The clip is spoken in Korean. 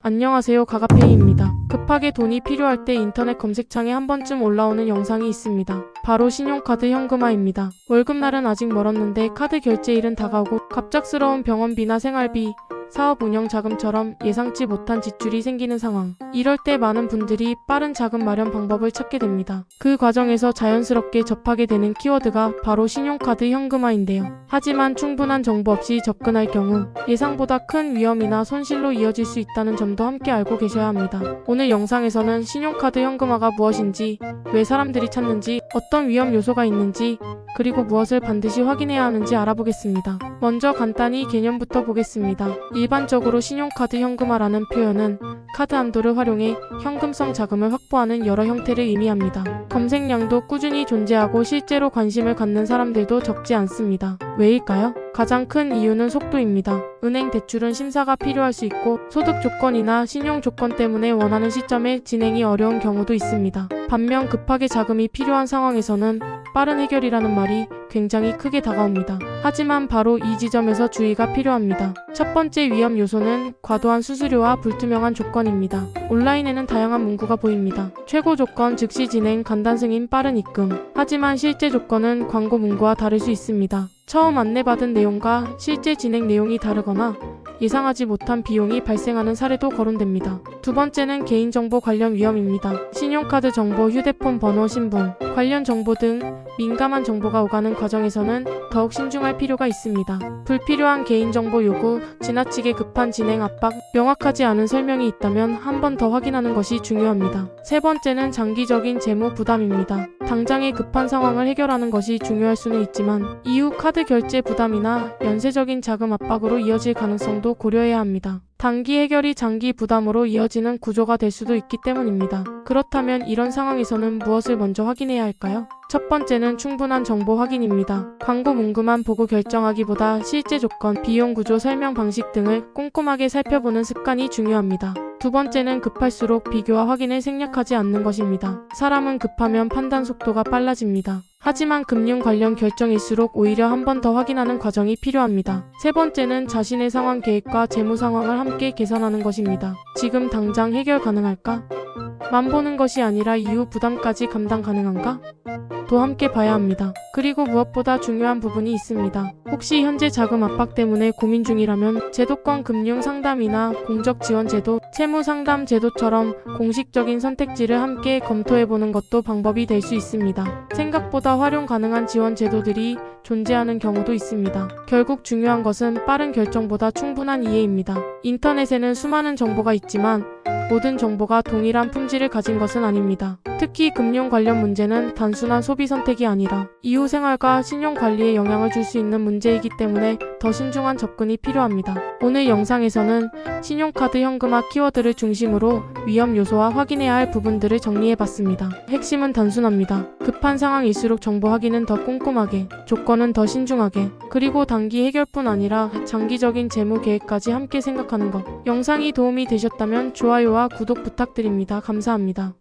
안녕하세요. 가가페이입니다. 급하게 돈이 필요할 때 인터넷 검색창에 한 번쯤 올라오는 영상이 있습니다. 바로 신용카드 현금화입니다. 월급날은 아직 멀었는데 카드 결제일은 다가오고 갑작스러운 병원비나 생활비, 사업 운영 자금처럼 예상치 못한 지출이 생기는 상황. 이럴 때 많은 분들이 빠른 자금 마련 방법을 찾게 됩니다. 그 과정에서 자연스럽게 접하게 되는 키워드가 바로 신용카드 현금화인데요. 하지만 충분한 정보 없이 접근할 경우 예상보다 큰 위험이나 손실로 이어질 수 있다는 점도 함께 알고 계셔야 합니다. 오늘 영상에서는 신용카드 현금화가 무엇인지, 왜 사람들이 찾는지, 어떤 위험 요소가 있는지, 그리고 무엇을 반드시 확인해야 하는지 알아보겠습니다. 먼저 간단히 개념부터 보겠습니다. 일반적으로 신용카드 현금화라는 표현은 카드 한도를 활용해 현금성 자금을 확보하는 여러 형태를 의미합니다. 검색량도 꾸준히 존재하고 실제로 관심을 갖는 사람들도 적지 않습니다. 왜일까요? 가장 큰 이유는 속도입니다. 은행 대출은 심사가 필요할 수 있고 소득 조건이나 신용 조건 때문에 원하는 시점에 진행이 어려운 경우도 있습니다. 반면 급하게 자금이 필요한 상황에서는 빠른 해결이라는 말이 굉장히 크게 다가옵니다. 하지만 바로 이 지점에서 주의가 필요합니다. 첫 번째 위험 요소는 과도한 수수료와 불투명한 조건입니다. 온라인에는 다양한 문구가 보입니다. 최고 조건 즉시 진행, 간단 승인, 빠른 입금. 하지만 실제 조건은 광고 문구와 다를 수 있습니다. 처음 안내받은 내용과 실제 진행 내용이 다르거나 예상하지 못한 비용이 발생하는 사례도 거론됩니다. 두 번째는 개인정보 관련 위험입니다. 신용카드 정보, 휴대폰 번호, 신분, 관련 정보 등 민감한 정보가 오가는 과정에서는 더욱 신중할 필요가 있습니다. 불필요한 개인정보 요구, 지나치게 급한 진행 압박, 명확하지 않은 설명이 있다면 한 번 더 확인하는 것이 중요합니다. 세 번째는 장기적인 재무 부담입니다. 당장의 급한 상황을 해결하는 것이 중요할 수는 있지만 이후 카드 결제 부담이나 연쇄적인 자금 압박으로 이어질 가능성도 고려해야 합니다. 단기 해결이 장기 부담으로 이어지는 구조가 될 수도 있기 때문입니다. 그렇다면 이런 상황에서는 무엇을 먼저 확인해야 할까요? 첫 번째는 충분한 정보 확인입니다. 광고 문구만 보고 결정하기보다 실제 조건, 비용 구조, 설명 방식 등을 꼼꼼하게 살펴보는 습관이 중요합니다. 두 번째는 급할수록 비교와 확인을 생략하지 않는 것입니다. 사람은 급하면 판단 속도가 빨라집니다. 하지만 금융 관련 결정일수록 오히려 한 번 더 확인하는 과정이 필요합니다. 세 번째는 자신의 상황 계획과 재무 상황을 함께 계산하는 것입니다. 지금 당장 해결 가능할까? 만 보는 것이 아니라 이후 부담까지 감당 가능한가? 도 함께 봐야 합니다. 그리고 무엇보다 중요한 부분이 있습니다. 혹시 현재 자금 압박 때문에 고민 중이라면 제도권 금융 상담이나 공적 지원 제도, 채무 상담 제도처럼 공식적인 선택지를 함께 검토해보는 것도 방법이 될 수 있습니다. 생각보다 활용 가능한 지원 제도들이 존재하는 경우도 있습니다. 결국 중요한 것은 빠른 결정보다 충분한 이해입니다. 인터넷에는 수많은 정보가 있지만 모든 정보가 동일한 품질을 가진 것은 아닙니다. 특히 금융 관련 문제는 단순한 소비 선택이 아니라 이후 생활과 신용 관리에 영향을 줄 수 있는 문제이기 때문에 더 신중한 접근이 필요합니다. 오늘 영상에서는 신용카드 현금화 키워드를 중심으로 위험 요소와 확인해야 할 부분들을 정리해봤습니다. 핵심은 단순합니다. 급한 상황일수록 정보 확인은 더 꼼꼼하게, 조건은 더 신중하게, 그리고 단기 해결뿐 아니라 장기적인 재무 계획까지 함께 생각하는 것. 영상이 도움이 되셨다면 좋아요와 구독 부탁드립니다. 감사합니다.